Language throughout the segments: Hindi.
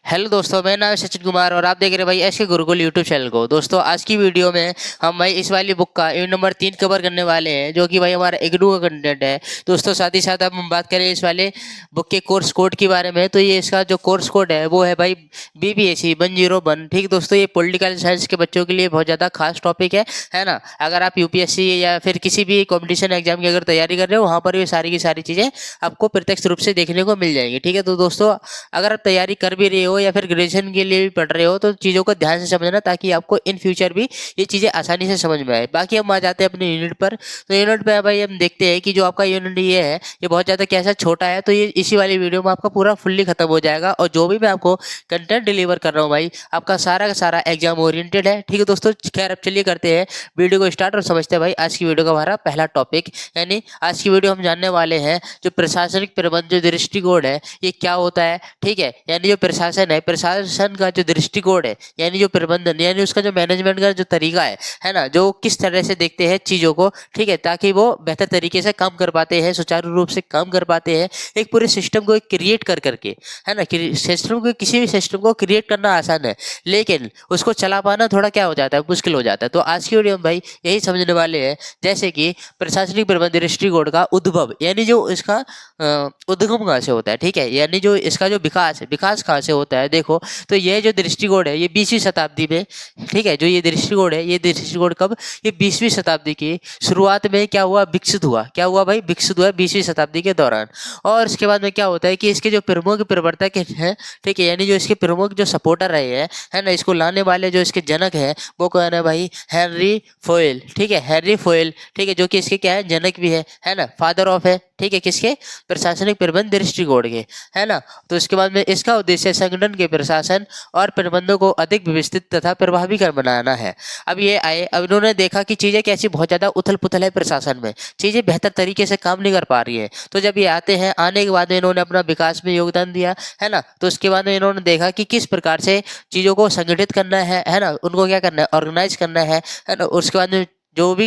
हेलो दोस्तों, मेरा नाम है सचिन कुमार और आप देख रहे हैं भाई एस के गुरुकुल यूट्यूब चैनल को। दोस्तों आज की वीडियो में हम भाई इस वाली बुक का यूनिट नंबर 3 कवर करने वाले हैं, जो कि भाई हमारा इग्नू का कंटेंट है। दोस्तों साथ ही साथ अब हम बात करें इस वाले बुक के कोर्स कोड के बारे में, तो ये इसका जो कोर्स कोड है वो है भाई BPSC 101। ठीक दोस्तों, ये पॉलिटिकल साइंस के बच्चों के लिए बहुत ज़्यादा खास टॉपिक है ना। अगर आप UPSC या फिर किसी भी कॉम्पिटिशन एग्जाम की अगर तैयारी कर रहे हो, वहाँ पर भी सारी की सारी चीज़ें आपको प्रत्यक्ष रूप से देखने को मिल जाएंगी। ठीक है, तो दोस्तों अगर आप तैयारी कर भी रहे हो या फिर ग्रेजुएशन के लिए भी पढ़ रहे हो, तो चीज़ों को ध्यान से समझना ताकि आपको इन फ्यूचर भी ये चीज़ें आसानी से समझ में आए। बाकी हम आ जाते हैं अपने यूनिट पर। तो यूनिट पे भाई हम देखते हैं कि जो आपका यूनिट ये है ये बहुत ज़्यादा कैसा छोटा है, तो ये इसी वाली वीडियो में आपका पूरा फुल्ली खत्म हो जाएगा। और जो भी मैं आपको कंटेंट डिलीवर कर रहा हूँ भाई, आपका सारा का सारा एग्जाम ओरिएंटेड है। ठीक है दोस्तों, खैर अब चलिए करते हैं वीडियो को स्टार्ट और समझते हैं भाई आज की वीडियो का हमारा पहला टॉपिक। यानी आज की वीडियो हम जानने वाले हैं जो प्रशासनिक प्रबंध जो दृष्टिकोण है ये क्या होता है। ठीक है, यानी जो प्रशासन है, प्रशासन का जो दृष्टिकोण है यानी जो प्रबंधन यानी उसका जो मैनेजमेंट का जो तरीका है ना, जो किस तरह से देखते हैं चीज़ों को। ठीक है, ताकि वो बेहतर तरीके से काम कर पाते हैं, सुचारू रूप से काम कर पाते हैं एक पूरे सिस्टम को क्रिएट कर करके, है ना। सिस्टम को, किसी भी सिस्टम को क्रिएट करना आसान है, लेकिन उसको चला पाना थोड़ा क्या हो जाता है, मुश्किल हो जाता है। तो आज की वीडियो में भाई यही समझने वाले हैं, जैसे कि प्रशासनिक प्रबंध दृष्टिकोण का उद्भव यानी जो इसका उद्गम कहाँ से होता है। ठीक है, यानी जो इसका जो विकास कहाँ से होता है। देखो, तो ये जो दृष्टिकोण है ये 20वीं शताब्दी में, ठीक है, जो ये दृष्टिकोण है ये दृष्टिकोण कब, ये 20वीं शताब्दी की शुरुआत में क्या हुआ, विकसित हुआ। क्या हुआ भाई, विकसित हुआ 20वीं शताब्दी के दौरान। और इसके बाद में क्या होता है कि इसके जो प्रमुख प्रवर्तक हैं, ठीक है, यानी जो इसके प्रमुख जो सपोर्टर रहे हैं, है ना, इसको लाने वाले जो इसके जनक हैं वो कौन है भाई, हेनरी फोयल। ठीक है, हेनरी फोयल, ठीक है, जो कि इसके क्या है, जनक भी है ना, फादर ऑफ है। ठीक है, किसके, प्रशासनिक प्रबंध दृष्टिकोण के, है ना। तो इसके बाद में इसका उद्देश्य संगठन के प्रशासन और प्रबंधों को अधिक व्यवस्थित तथा प्रभावी कर बनाना है। अब ये आए, अब इन्होंने देखा कि चीजें कैसी बहुत ज्यादा उथल पुथल है प्रशासन में, चीजें बेहतर तरीके से काम नहीं कर पा रही है। तो जब ये आते हैं, आने के बाद में इन्होंने अपना विकास में योगदान दिया, है ना। तो उसके बाद में इन्होंने देखा कि किस प्रकार से चीजों को संगठित करना है ना, उनको क्या करना है, ऑर्गेनाइज करना है ना। उसके बाद में जो भी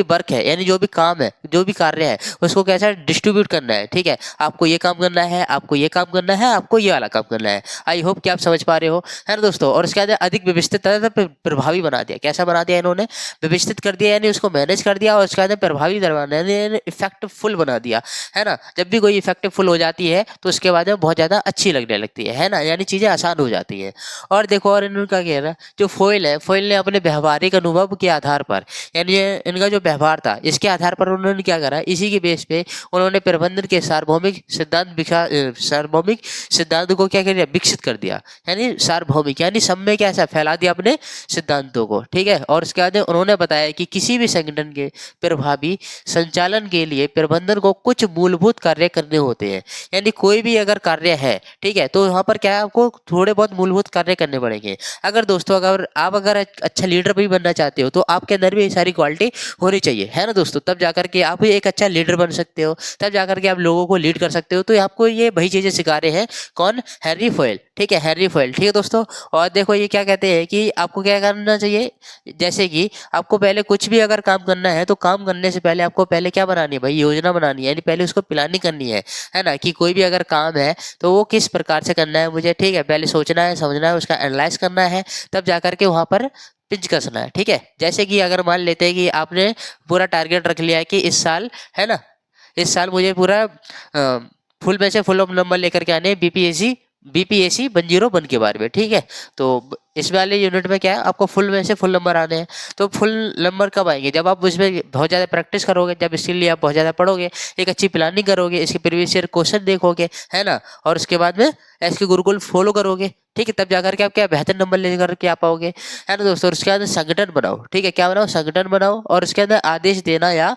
वर्क है यानी जो भी काम है, जो भी कार्य है, उसको कैसा डिस्ट्रीब्यूट करना है। ठीक है, आपको ये काम करना है, आपको ये काम करना है, आपको ये वाला काम करना है। आई होप कि आप समझ पा रहे हो, है ना दोस्तों। और उसके बाद अधिक व्यवस्थित तथा प्रभावी बना दिया। कैसा बना दिया इन्होंने, व्यवस्थित कर दिया यानी उसको मैनेज कर दिया, और उसके बाद प्रभावी बनाया यानी इफेक्टिवफुल बना दिया, है ना। जब भी कोई इफेक्टिवफुल हो जाती है तो उसके बाद में बहुत ज़्यादा अच्छी लगने लगती है ना, यानी चीज़ें आसान हो जाती है। और देखो, और इनका क्या है, जो फोइल है, फोइल ने अपने व्यवहारिक अनुभव के आधार पर, यानी इनका जो व्यवहार था इसके आधार पर उन्होंने क्या करा, इसी के बेस पे उन्होंने प्रबंधन के सार्वभौमिक सिद्धांत को क्या कर दिया, विकसित कर दिया। यानी सार्वभौमिक यानी सब में कैसा फैला दिया अपने सिद्धांतों को। ठीक है, और उसके बाद उन्होंने बताया कि किसी भी संगठन के प्रभावी संचालन के लिए प्रबंधन को कुछ मूलभूत कार्य करने होते हैं। यानी कोई भी अगर कार्य है, ठीक है, तो वहाँ पर क्या है, आपको थोड़े बहुत मूलभूत कार्य करने पड़ेंगे। अगर दोस्तों अगर अच्छा लीडर भी बनना चाहते हो, तो आपके अंदर भी ये सारी क्वालिटी होनी चाहिए, है ना दोस्तों। तब जाकर के आप एक अच्छा लीडर बन सकते हो, तब जाकर के आप लोगों को लीड कर सकते हो। तो आपको ये वही चीजें सिखा रहे हैं कौन, हेनरी फोइल। ठीक है, हेनरी फोइल। ठीक है दोस्तों, और देखो ये क्या कहते हैं कि आपको क्या करना चाहिए, जैसे कि आपको पहले कुछ भी अगर काम करना है, तो काम करने से पहले आपको पहले क्या बनानी है भाई, योजना बनानी है, यानी पहले उसको प्लानिंग करनी है ना। कि कोई भी अगर काम है तो वो किस प्रकार से करना है मुझे, ठीक है, पहले सोचना है, समझना है, उसका एनालाइज करना है, तब जाकर के वहां पर पिंच कसना है। ठीक है, जैसे कि अगर मान लेते हैं कि आपने पूरा टारगेट रख लिया है कि इस साल, है ना, इस साल मुझे पूरा फुल में से फुल ऑफ नंबर लेकर के आने BPSC 101 के बारे में। ठीक है, तो इस वाले यूनिट में क्या है, आपको फुल में से फुल नंबर आने हैं। तो फुल नंबर कब आएंगे, जब आप उसमें बहुत ज़्यादा प्रैक्टिस करोगे, जब इसके लिए आप बहुत ज़्यादा पढ़ोगे, एक अच्छी प्लानिंग करोगे, इसके प्रीवियस ईयर क्वेश्चन देखोगे, है ना, और उसके बाद में एसके गुरुकुल फॉलो करोगे। ठीक है, तब जाकर के आप क्या बेहतर नंबर लेकर के आ पाओगे, है ना दोस्तों। और उसके बाद संगठन बनाओ। ठीक है, क्या बनाओ, संगठन बनाओ, और उसके अंदर आदेश देना या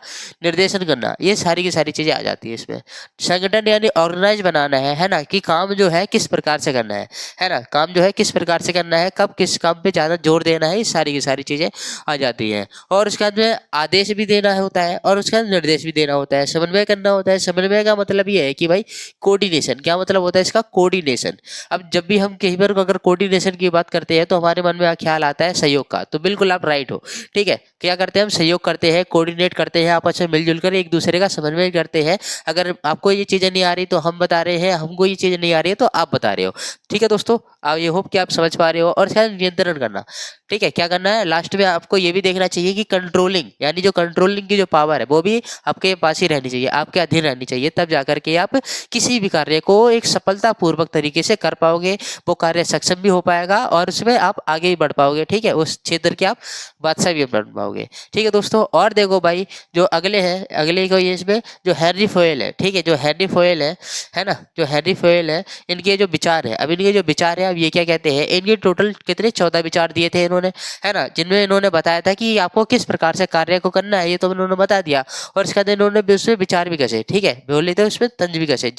निर्देशन करना, ये सारी की सारी चीज़ें आ जाती है इसमें। संगठन यानी ऑर्गेनाइज बनाना है ना, कि काम जो है किस प्रकार से करना है ना, काम जो है किस प्रकार से करना है, कब कब किस काम पे ज़्यादा जोर देना है, ये सारी की सारी चीज़ें आ जाती हैं। और उसके बाद में आदेश भी देना होता है और उसके बाद निर्देश भी देना होता है, समन्वय करना होता है। समन्वय का मतलब ये है कि भाई कोऑर्डिनेशन, क्या मतलब होता है इसका, कोऑर्डिनेशन। अब जब भी हम कहीं पर अगर कोऑर्डिनेशन की बात करते हैं तो हमारे मन में ख्याल आता है सहयोग का, तो बिल्कुल आप राइट हो। ठीक है, क्या करते हैं हम, सहयोग करते हैं, कोऑर्डिनेट करते हैं, आपस में मिलजुल कर एक दूसरे का समन्वय करते हैं। अगर आपको ये चीज़ें नहीं आ रही तो हम बता रहे हैं, हमको ये चीज़ें नहीं आ रही है तो आप बता रहे हो। ठीक है दोस्तों, ये होप कि आप समझ पा रहे हो। और शायद नियंत्रण करना, ठीक है, क्या करना है, लास्ट में आपको ये भी देखना चाहिए कि कंट्रोलिंग, यानी जो कंट्रोलिंग की जो पावर है वो भी आपके पास ही रहनी चाहिए, आपके अधीन रहनी चाहिए, तब जाकर के आप किसी भी कार्य को एक सफलतापूर्वक तरीके से कर पाओगे, वो कार्य सक्षम भी हो पाएगा और उसमें आप आगे भी बढ़ पाओगे। ठीक है, उस क्षेत्र के आप बादशाह भी बन पाओगे। ठीक है दोस्तों, और देखो भाई जो अगले हैं, अगले को ये इसमें जो हेनरी फोयल है, ठीक है, जो हेनरी फोयल है ना, जो हेनरी फोयल है, इनके जो विचार है, अब इनके जो विचार है, अब ये क्या कहते हैं, इनके टोटल कितने 14 विचार दिए थे इन्होंने, है ना, जिनमें इन्होंने बताया था कि आपको किस प्रकार से कार्य को करना है, ये तो इन्होंने बता दिया। और इसके बाद इन्होंने उसमें विचार भी कसे, ठीक है, बोले थे उसमें तंज भी कसे,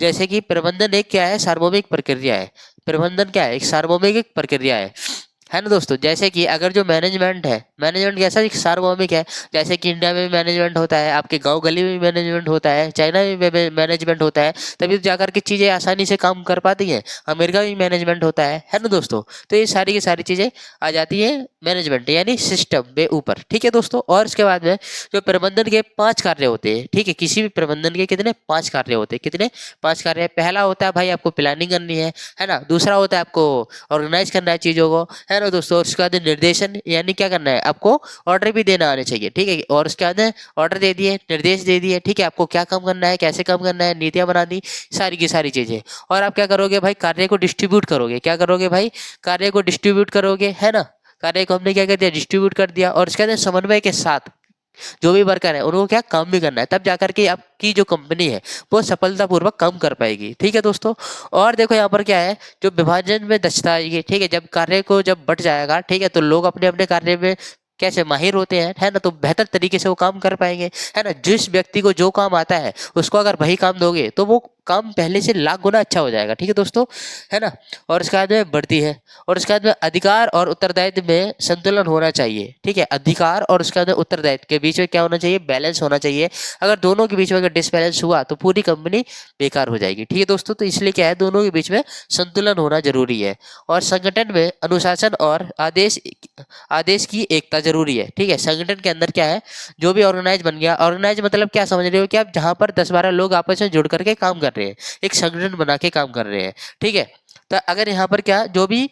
जैसे कि प्रबंधन एक क्या है, सार्वभौमिक प्रक्रिया है। प्रबंधन क्या है, एक सार्वभौमिक प्रक्रिया है ना दोस्तों। जैसे कि अगर जो मैनेजमेंट है, मैनेजमेंट कैसा, एक सार्वभौमिक है। जैसे कि इंडिया में मैनेजमेंट होता है, आपके गांव गली में मैनेजमेंट होता है, चाइना में मैनेजमेंट होता है, तभी तो जाकर के चीज़ें आसानी से काम कर पाती हैं। अमेरिका में मैनेजमेंट होता है ना दोस्तों। तो ये सारी की सारी चीज़ें आ जाती है मैनेजमेंट यानी सिस्टम में ऊपर। ठीक है दोस्तों, और इसके बाद में जो प्रबंधन के 5 कार्य होते हैं, ठीक है, किसी भी प्रबंधन के कितने 5 कार्य होते हैं, कितने 5 कार्य। पहला होता है भाई आपको प्लानिंग करनी है ना। दूसरा होता है आपको ऑर्गेनाइज करना है चीज़ों को, है ना दोस्तों। और उसके बाद निर्देशन, यानी क्या करना है, आपको ऑर्डर भी देना आने चाहिए। ठीक है, और उसके बाद ऑर्डर दे दिए, निर्देश दे दिए, ठीक है, आपको क्या काम करना है, कैसे काम करना है, नीतियां बना दी, सारी की सारी चीजें। और आप क्या करोगे भाई, कार्य को डिस्ट्रीब्यूट करोगे। क्या करोगे भाई, कार्य को डिस्ट्रीब्यूट करोगे, है ना। कार्य को हमने क्या कर दिया, डिस्ट्रीब्यूट कर दिया। और उसके बाद समन्वय के साथ जो भी वर्कर है उनको क्या काम भी करना है, तब जाकर के आपकी जो कंपनी है वो सफलतापूर्वक काम कर पाएगी। ठीक है दोस्तों, और देखो यहाँ पर क्या है, जो विभाजन में दक्षता आएगी। ठीक है, जब कार्य को जब बट जाएगा, ठीक है, तो लोग अपने अपने कार्य में कैसे माहिर होते हैं, है ना, तो बेहतर तरीके से वो काम कर पाएंगे, है ना। जिस व्यक्ति को जो काम आता है उसको अगर वही काम दोगे तो वो काम पहले से लाख गुना अच्छा हो जाएगा। ठीक है दोस्तों, है ना। और इसके बाद में बढ़ती है, और इसके बाद में अधिकार और उत्तरदायित्व में संतुलन होना चाहिए। ठीक है, अधिकार और उसके बाद में उत्तरदायित्व के बीच में क्या होना चाहिए, बैलेंस होना चाहिए। अगर दोनों के बीच में अगर डिसबैलेंस हुआ तो पूरी कंपनी बेकार हो जाएगी। ठीक है दोस्तों, तो इसलिए क्या है, दोनों के बीच में संतुलन होना जरूरी है। और संगठन में अनुशासन और आदेश आदेश की एकता जरूरी है। ठीक है, संगठन के अंदर क्या है, जो भी ऑर्गेनाइज बन गया, ऑर्गेनाइज मतलब क्या समझ रहे हो कि आप जहां पर 10-12 लोग आपस में जुड़ करके काम कर रहे हैं, एक संगठन बना के काम कर रहे हैं। ठीक है, तो अगर यहाँ पर क्या, जो भी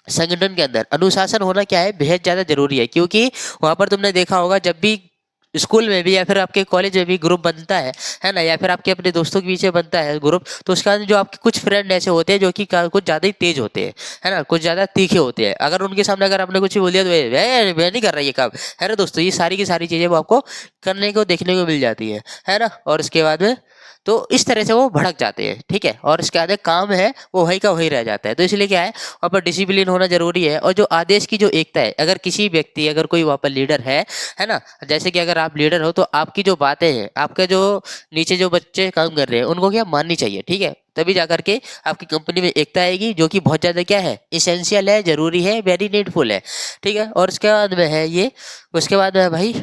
संगठन के अंदर अनुशासन होना क्या है, बेहद ज्यादा जरूरी है। क्योंकि वहां पर तुमने देखा होगा, जब भी स्कूल में भी या फिर आपके कॉलेज में भी ग्रुप बनता है ना, या फिर आपके अपने दोस्तों के बीच में बनता है ग्रुप, तो उसके बाद जो आपके कुछ फ्रेंड ऐसे होते हैं जो कि कुछ ज्यादा ही तेज होते हैं, है ना, कुछ ज्यादा तीखे होते हैं। अगर उनके सामने अगर आपने कुछ बोल दिया तो मैं नहीं कर रहा ये काम, है ना दोस्तों। ये सारी की सारी चीजें वो आपको करने को देखने को मिल जाती है ना। और उसके बाद में तो इस तरह से वो भड़क जाते हैं। ठीक है, और इसके आगे काम है वो वही का वही रह जाता है। तो इसलिए क्या है, वहाँ पर डिसिप्लिन होना जरूरी है। और जो आदेश की जो एकता है, अगर किसी व्यक्ति, अगर कोई वहाँ पर लीडर है ना, जैसे कि अगर आप लीडर हो तो आपकी जो बातें हैं, आपके जो नीचे जो बच्चे काम कर रहे हैं उनको क्या माननी चाहिए। ठीक है, तभी जाकर के आपकी कंपनी में एकता आएगी, जो कि बहुत ज्यादा क्या है, इसेंशियल है, जरूरी है, वेरी नीडफुल है। ठीक है, और उसके बाद में है ये, उसके बाद में है भाई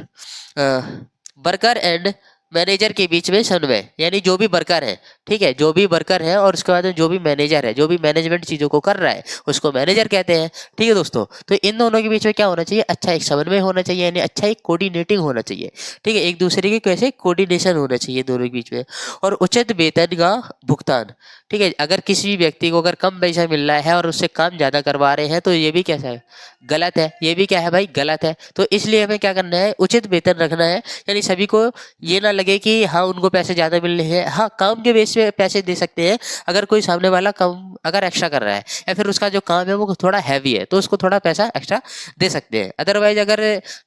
वर्कर एंड मैनेजर के बीच में समन्वय, यानी जो भी वर्कर है, ठीक है, जो भी वर्कर है और उसके बाद में जो भी मैनेजर है, जो भी मैनेजमेंट चीजों को कर रहा है उसको मैनेजर कहते हैं। ठीक है दोस्तों, तो इन दोनों के बीच में क्या होना चाहिए, अच्छा एक समन्वय होना चाहिए, यानी अच्छा एक कोऑर्डिनेटिंग होना चाहिए। ठीक है, एक दूसरे के कैसे कोऑर्डिनेशन होना चाहिए दोनों के बीच में। और उचित वेतन का भुगतान। ठीक है, अगर किसी भी व्यक्ति को अगर कम पैसा मिल रहा है और उससे काम ज्यादा करवा रहे हैं तो ये भी कैसा है, गलत है। ये भी क्या है भाई, गलत है। तो इसलिए हमें क्या करना है, उचित वेतन रखना है, यानी सभी को ये ना लगे कि हाँ उनको पैसे ज्यादा मिल रहे हैं। हाँ, काम के बेस पे पैसे दे सकते हैं। अगर कोई सामने वाला काम अगर एक्स्ट्रा कर रहा है या फिर उसका जो काम है वो थोड़ा हैवी है तो उसको थोड़ा पैसा एक्स्ट्रा दे सकते हैं। अदरवाइज अगर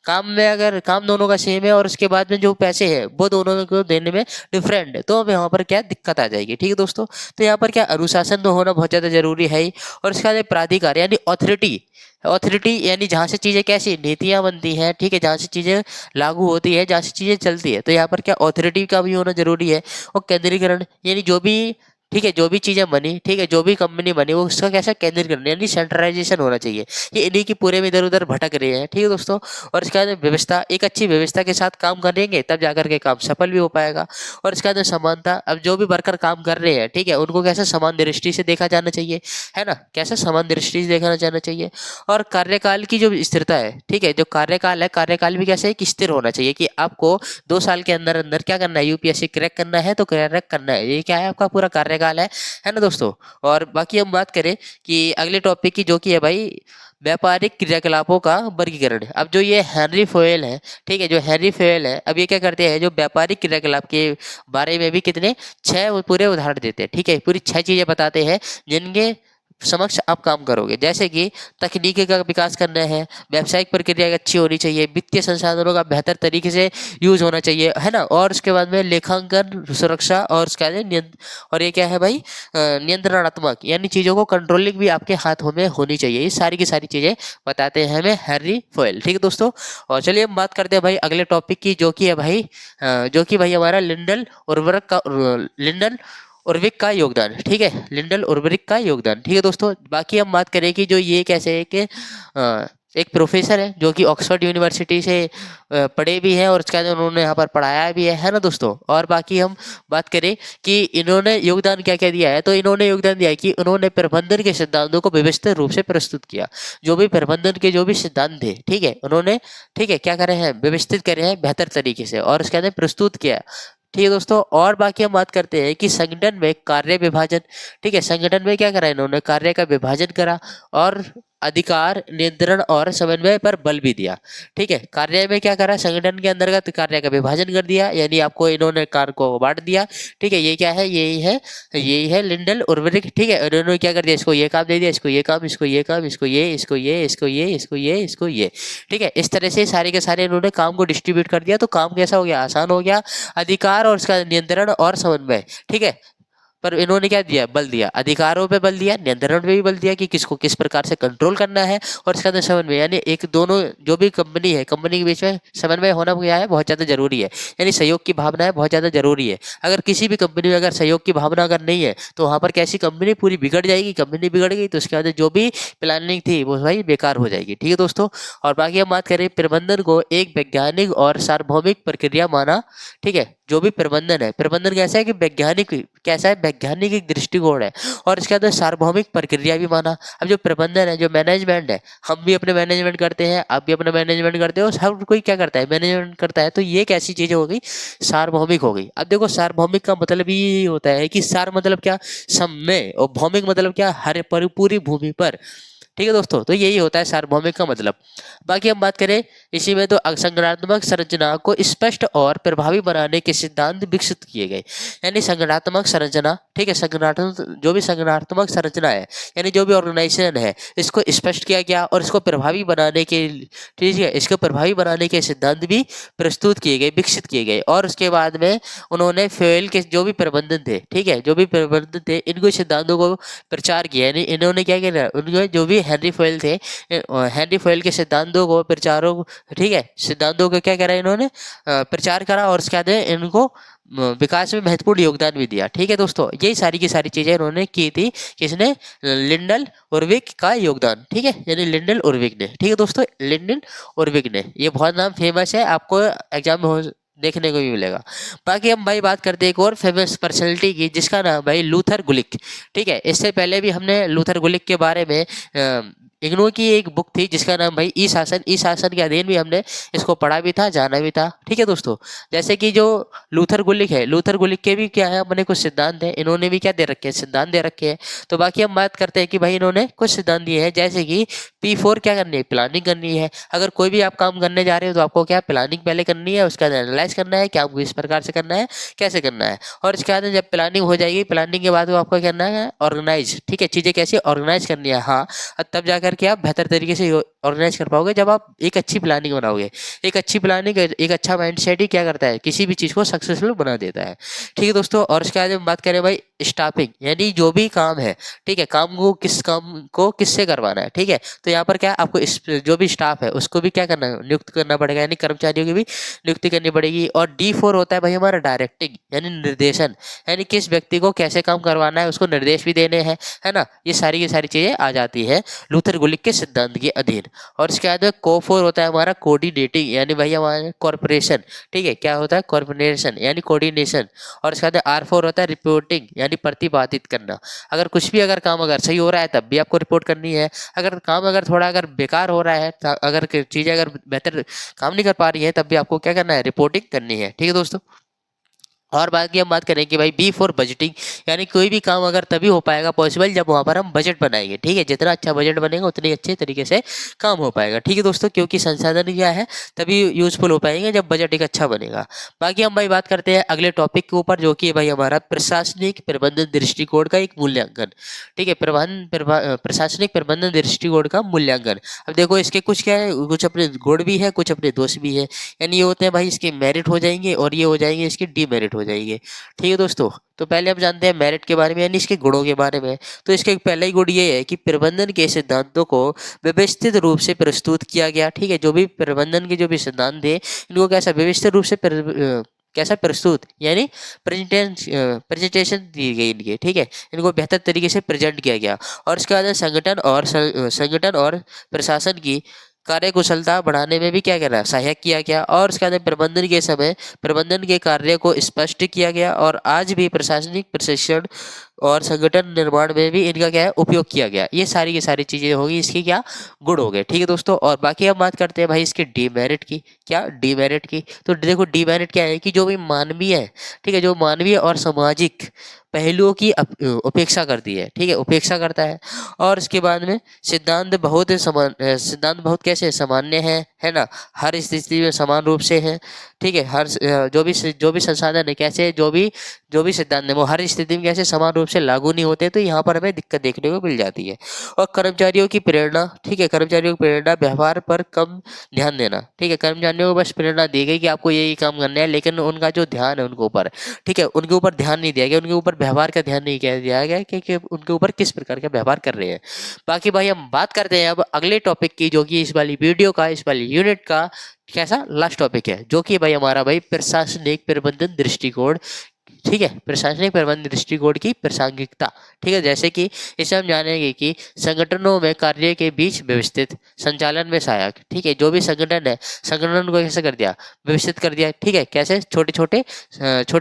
अगर काम दोनों का सेम है और उसके बाद में जो पैसे है वो दोनों को देने में डिफरेंट है, तो हमें यहाँ पर क्या दिक्कत आ जाएगी। ठीक है दोस्तों, तो यहाँ पर क्या अनुशासन तो होना बहुत ज्यादा जरूरी है ही। और इसके बाद प्राधिकार यानी ऑथोरिटी यानी जहाँ से चीजें कैसी नीतियां बनती हैं, ठीक है, जहाँ से चीजें लागू होती है, जहाँ से चीजें चलती है, तो यहाँ पर क्या ऑथोरिटी का भी होना जरूरी है। और केंद्रीकरण यानी जो भी ठीक है, जो भी चीजें बनी, ठीक है, जो भी कंपनी बनी वो उसका कैसा केंद्रीकरण यानी सेंट्रलाइजेशन होना चाहिए। ये इन्हीं की पूरे में इधर उधर भटक रहे हैं, ठीक है दोस्तों। और इसके बाद व्यवस्था, एक अच्छी व्यवस्था के साथ काम करेंगे तब जाकर के काम सफल भी हो पाएगा। और इसके बाद समानता, अब जो भी वर्कर काम कर रहे हैं, ठीक है, उनको कैसे समान दृष्टि से देखा जाना चाहिए, है ना, कैसे समान दृष्टि से देखा जाना चाहिए। और कार्यकाल की जो स्थिरता है, ठीक है, जो कार्यकाल है, कार्यकाल भी कैसे एक स्थिर होना चाहिए कि आपको 2 साल के अंदर अंदर क्या करना है, यूपीएससी क्रैक करना है तो क्रैक करना है, ये क्या है आपका पूरा कार्यकाल है ना दोस्तों। और बाकी हम बात करें कि अगले टॉपिक की, जो कि है भाई व्यापारिक क्रियाकलापों का वर्गीकरण। अब जो ये हेनरी फोयल है, ठीक है, जो हेनरी फोयल है, अब ये क्या करते हैं, जो व्यापारिक क्रियाकलाप के बारे में भी कितने 6 पूरे उदाहरण देते हैं, ठीक है, पूरी 6 चीजें बताते हैं जिनके समक्ष आप काम करोगे। जैसे कि तकनीकी का विकास करना है, व्यावसायिक प्रक्रिया अच्छी होनी चाहिए, वित्तीय संसाधनों का बेहतर तरीके से यूज होना चाहिए, है ना। और उसके बाद में लेखांकन, सुरक्षा, और उसके बाद और ये क्या है भाई, नियंत्रणात्मक यानी चीज़ों को कंट्रोलिंग भी आपके हाथों में होनी चाहिए। ये सारी की सारी चीज़ें बताते हैं हमें हेनरी फोयल, ठीक है दोस्तों। और चलिए हम बात करते हैं भाई अगले टॉपिक की, जो कि है भाई जो कि भाई हमारा लिंडल उर्वरक का, लिंडल उर्वरिक का योगदान, ठीक है, लिंडल उर्वरिक का योगदान, ठीक है दोस्तों। बाकी हम बात करें कि जो ये कैसे है कि एक प्रोफेसर है जो कि ऑक्सफोर्ड यूनिवर्सिटी से पढ़े भी हैं और उसके बाद उन्होंने यहाँ पर पढ़ाया भी है ना दोस्तों। और बाकी हम बात करें कि इन्होंने योगदान क्या क्या दिया है, तो इन्होंने योगदान दिया है कि उन्होंने प्रबंधन के सिद्धांतों को व्यवस्थित रूप से प्रस्तुत किया। जो भी प्रबंधन के जो भी सिद्धांत थे, ठीक है, उन्होंने, ठीक है, क्या करे हैं, व्यवस्थित करे हैं बेहतर तरीके से, और उसके अंदर प्रस्तुत किया, ठीक है दोस्तों। और बाकी हम बात करते हैं कि संगठन में कार्य विभाजन, ठीक है, संगठन में क्या करा इन्होंने, कार्य का विभाजन करा और अधिकार, नियंत्रण और समन्वय पर बल भी दिया, ठीक है। कार्य में क्या करा, संगठन के अंतर्गत कार्य का विभाजन कर दिया, यानी आपको इन्होंने कार्य को बांट दिया, ठीक है। ये क्या है, यही है लिंडल उर्वरिक, ठीक है। इन्होंने क्या कर दिया, इसको ये काम दे दिया, इसको ये काम, इसको ये काम, इसको ये, इसको ये, इसको ये, इसको ये, इसको ये, ठीक है। इस तरह से सारे के सारे इन्होंने काम को डिस्ट्रीब्यूट कर दिया, तो काम कैसा हो गया, आसान हो गया। अधिकार और उसका नियंत्रण और समन्वय, ठीक है, पर इन्होंने क्या दिया, बल दिया, अधिकारों पे बल दिया, नियंत्रण पे भी बल दिया कि किसको किस प्रकार से कंट्रोल करना है। और इसका अंदर समन्वय, यानी एक दोनों जो भी कंपनी है, कंपनी के बीच में समन्वय होना क्या है, बहुत ज़्यादा जरूरी है, यानी सहयोग की भावना है बहुत ज़्यादा जरूरी है। अगर किसी भी कंपनी में अगर सहयोग की भावना अगर नहीं है तो वहाँ पर कैसी कंपनी पूरी बिगड़ जाएगी, कंपनी बिगड़ गई तो उसके बाद जो भी प्लानिंग थी वो भाई बेकार हो जाएगी, ठीक है दोस्तों। और बाकी हम बात करें, प्रबंधन को एक वैज्ञानिक और सार्वभौमिक प्रक्रिया माना, ठीक है। जो भी प्रबंधन है, प्रबंधन कैसा है कि वैज्ञानिक, कैसा है, वैज्ञानिक एक दृष्टिकोण है, और इसके अंदर सार्वभौमिक प्रक्रिया भी माना। अब जो प्रबंधन है, जो मैनेजमेंट है, हम भी अपने मैनेजमेंट करते हैं, आप भी अपना मैनेजमेंट करते हो, हर कोई क्या करता है, मैनेजमेंट करता है, तो ये एक ऐसी चीज हो गई, सार्वभौमिक हो गई। अब देखो सार्वभौमिक का मतलब ये होता है कि सार मतलब क्या, सब में, और भौमिक मतलब क्या, हर पूरी भूमि पर, ठीक है दोस्तों। तो यही होता है सार्वभौमिक का मतलब। बाकी हम बात करें इसी में, तो संगठनात्मक संरचना को स्पष्ट और प्रभावी बनाने के सिद्धांत विकसित किए गए, यानी संगठनात्मक संरचना, ठीक है, संगठनात्मक जो भी संगठनात्मक संरचना है, यानी जो भी ऑर्गेनाइजेशन है, इसको स्पष्ट किया गया और इसको प्रभावी बनाने के, ठीक है, इसको प्रभावी बनाने के सिद्धांत भी प्रस्तुत किए गए, विकसित किए गए। और उसके बाद में उन्होंने फ्यूल के जो भी प्रबंधन थे, ठीक है, जो भी प्रबंधन थे, इनको सिद्धांतों को प्रचार किया, यानी इन्होंने क्या किया, उनके जो भी हेनरी फोयल थे, हेनरी फोयल के सिद्धांतों को, प्रचारों, ठीक है, सिद्धांतों को क्या करा इन्होंने, प्रचार करा, और उसके बाद इनको विकास में महत्वपूर्ण योगदान भी दिया, ठीक है दोस्तों। यही सारी की सारी चीजें इन्होंने की थी, किसने, लिंडल उर्विक का योगदान, ठीक है, यानी लिंडल उर्विक ने, ठीक है दोस्तों, लिंडल उर्विक ने, ये बहुत नाम फेमस है, आपको एग्जाम में देखने को भी मिलेगा। बाकी हम भाई बात करते हैं एक और फेमस पर्सनैलिटी की, जिसका नाम भाई लूथर गुलिक, ठीक है। इससे पहले भी हमने लूथर गुलिक के बारे में इग्नू की एक बुक थी जिसका नाम भाई ई शासन, ई शासन के अधीन भी हमने इसको पढ़ा भी था, जाना भी था, ठीक है दोस्तों। जैसे कि जो लूथर गुलिक है, लूथर गुलिक के भी क्या है, अपने कुछ सिद्धांत हैं, इन्होंने भी क्या दे रखे हैं, सिद्धांत दे रखे हैं। तो बाकी हम बात करते हैं कि भाई इन्होंने कुछ सिद्धांत दिए हैं, जैसे कि P4 क्या करनी है, प्लानिंग करनी है। अगर कोई भी आप काम करने जा रहे हो तो आपको क्या प्लानिंग पहले करनी है, उसका एनालाइज करना है कि आपको इस प्रकार से करना है, कैसे करना है। और इसके बाद जब प्लानिंग हो जाएगी, प्लानिंग के बाद आपको करना है ऑर्गेनाइज, ठीक है, चीजें कैसे ऑर्गेनाइज करनी है, हाँ, तब जाकर के आप बेहतर तरीके से ऑर्गेनाइज कर पाओगे जब आप एक अच्छी प्लानिंग बनाओगे। एक अच्छी प्लानिंग, एक अच्छा माइंडसेट ही क्या करता है, किसी भी चीज़ को सक्सेसफुल बना देता है। ठीक है दोस्तों, और उसके बाद हम बात करें भाई स्टाफिंग, यानी जो भी काम है, ठीक है, काम को किससे करवाना है। ठीक है, तो यहाँ पर क्या है, आपको जो भी स्टाफ है उसको भी क्या करना है, नियुक्त करना पड़ेगा, यानी कर्मचारियों की भी नियुक्ति करनी पड़ेगी। और D4 होता है भाई हमारा डायरेक्टिंग, यानी निर्देशन, यानी किस व्यक्ति को कैसे काम करवाना है, उसको निर्देश भी देने हैं, है ना। ये सारी की सारी चीजें आ जाती है लूथर गुलिक के सिद्धांत के अधीन। और इसके बाद Co4 होता है हमारा कोऑर्डिनेटिंग, यानी भाई हमारा कॉर्पोरेशन। ठीक है, क्या होता है, कॉर्पोरेशन यानी कोऑर्डिनेशन। और इसके बाद R4 होता है रिपोर्टिंग, यानी प्रतिपादित करना। अगर कुछ भी अगर काम अगर सही हो रहा है तब भी आपको रिपोर्ट करनी है, अगर काम अगर थोड़ा अगर बेकार हो रहा है, अगर चीजें अगर बेहतर काम नहीं कर पा रही है, तब भी आपको क्या करना है, रिपोर्टिंग करनी है। ठीक है दोस्तों, और बाकी हम बात करें कि भाई B4 बजटिंग, यानी कोई भी काम अगर तभी हो पाएगा पॉसिबल जब वहाँ पर हम बजट बनाएंगे। ठीक है, जितना अच्छा बजट बनेगा उतनी अच्छे तरीके से काम हो पाएगा। ठीक है दोस्तों, क्योंकि संसाधन क्या है तभी यूजफुल हो पाएंगे जब बजट एक अच्छा बनेगा। बाकी हम भाई बात करते हैं अगले टॉपिक के ऊपर, जो कि है भाई हमारा प्रशासनिक प्रबंधन दृष्टिकोण का एक मूल्यांकन। ठीक है, प्रशासनिक प्रबंधन दृष्टिकोण का मूल्यांकन। अब देखो इसके कुछ क्या है, कुछ अपने गुण भी है, कुछ अपने दोष भी है। यानी ये होते हैं भाई इसके मेरिट हो जाएंगे और ये हो जाएंगे इसके डीमेरिट हो जाएंगे। ठीक है दोस्तों, तो पहले हम जानते हैं मेरिट के बारे में, यानी इसके गुणों के बारे में। तो इसका पहला ही गुण ये है कि प्रबंधन के सिद्धांतों को व्यवस्थित रूप से प्रस्तुत किया गया। ठीक है, जो भी प्रबंधन के जो भी सिद्धांत थे इनको कैसा व्यवस्थित रूप से कैसा प्रस्तुत, यानी प्रेजेंटेशन दी गई इनके। ठीक है, इनको बेहतर तरीके से प्रेजेंट किया गया। और इसके बाद संगठन और प्रशासन की कार्यकुशलता बढ़ाने में भी क्या करा, सहायक किया गया। और इसके बाद प्रबंधन के कार्य को स्पष्ट किया गया। और आज भी प्रशासनिक प्रशिक्षण और संगठन निर्माण में भी इनका क्या है, उपयोग किया गया। ये सारी की सारी चीजें होगी, इसकी क्या गुण हो गए। ठीक है दोस्तों, और बाकी हम बात करते हैं भाई इसके डीमेरिट की। क्या डीमेरिट की, तो देखो डीमेरिट क्या है कि जो भी मानवीय है, ठीक है, जो मानवीय और सामाजिक पहलुओं की उपेक्षा करती है। ठीक है, उपेक्षा करता है। और इसके बाद में सिद्धांत बहुत कैसे सामान्य है ना, हर स्थिति में समान रूप से है। ठीक है, जो भी संसाधन है कैसे, जो भी सिद्धांत है वो हर स्थिति में कैसे समान रूप से लागू नहीं होते, तो यहाँ पर हमें दिक्कत देखने को मिल जाती है। और कर्मचारियों की प्रेरणा, ठीक है, कर्मचारियों की प्रेरणा, व्यवहार पर कम ध्यान देना। ठीक है, कर्मचारियों को बस प्रेरणा दी गई कि आपको यही काम करना है, लेकिन उनका जो ध्यान है उनके ऊपर, ठीक है, उनके ऊपर ध्यान नहीं दिया गया, उनके ऊपर व्यवहार का ध्यान नहीं दिया गया कि उनके ऊपर किस प्रकार का व्यवहार कर रहे हैं। बाकी भाई हम बात करते हैं अब अगले टॉपिक की, जो कि इस वाली वीडियो का, इस वाली यूनिट का कैसा लास्ट टॉपिक है, जो कि भाई हमारा भाई प्रशासनिक प्रबंधन दृष्टिकोण। ठीक है, प्रशासनिक प्रबंधन दृष्टिकोण की प्रासंगिकता। ठीक है, जैसे कि इसे हम जानेंगे कि संगठनों में कार्य के बीच व्यवस्थित, संचालन में सहायक। ठीक है, जो भी संगठन है, संगठन को कैसे कर दिया, व्यवस्थित कर दिया। ठीक है, कैसे छोटे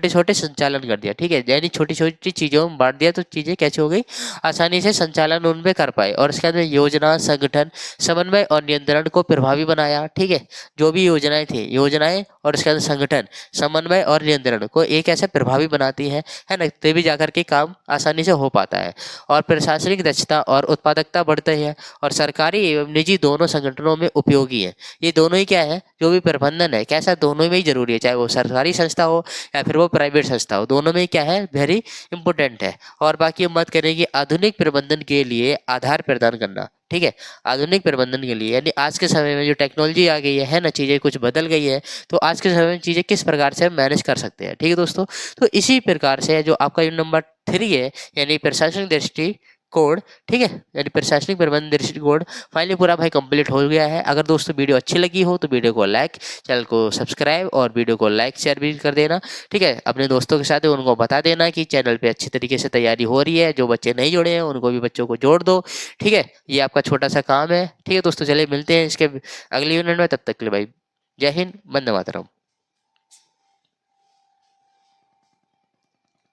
छोटे संचालन कर दिया। ठीक है, यानी छोटी छोटी चीजों में बांट दिया, तो चीजें कैसे हो गई, आसानी से संचालन उनमें कर पाए। और इसके बाद योजना, संगठन, समन्वय और नियंत्रण को प्रभावी बनाया। ठीक है, जो भी योजनाएं थी, योजनाएं और इसके बाद संगठन, समन्वय और नियंत्रण को एक ऐसे प्रभावी बनाती है ना, तभी जाकर के काम आसानी से हो पाता है। और प्रशासनिक दक्षता और उत्पादकता बढ़ती है। और सरकारी एवं निजी दोनों संगठनों में उपयोगी है। ये दोनों ही क्या है, जो भी प्रबंधन है कैसा, दोनों में ही जरूरी है, चाहे वो सरकारी संस्था हो या फिर वो प्राइवेट संस्था हो, दोनों में क्या है, वेरी इंपॉर्टेंट है। और बाकी हम बात करेंगे आधुनिक प्रबंधन के लिए आधार प्रदान करना। ठीक है, आधुनिक प्रबंधन के लिए, यानी आज के समय में जो टेक्नोलॉजी आ गई है ना, चीज़ें कुछ बदल गई है, तो आज के समय में चीज़ें किस प्रकार से मैनेज कर सकते हैं। ठीक है दोस्तों, तो इसी प्रकार से जो आपका यूनिट नंबर 3 है, यानी प्रशासनिक दृष्टिकोण, ठीक है, यानी प्रशासनिक प्रबंधन दृष्टिकोण फाइनली पूरा भाई कंप्लीट हो गया है। अगर दोस्तों वीडियो अच्छी लगी हो तो वीडियो को लाइक, चैनल को सब्सक्राइब और वीडियो को लाइक शेयर भी कर देना। ठीक है, अपने दोस्तों के साथ उनको बता देना कि चैनल पे अच्छी तरीके से तैयारी हो रही है। जो बच्चे नहीं जुड़े हैं उनको भी बच्चों को जोड़ दो। ठीक है, ये आपका छोटा सा काम है। ठीक है दोस्तों, चलिए मिलते हैं इसके अगले यूनिट में, तब तक के लिए भाई जय हिंद, वंदे मातरम।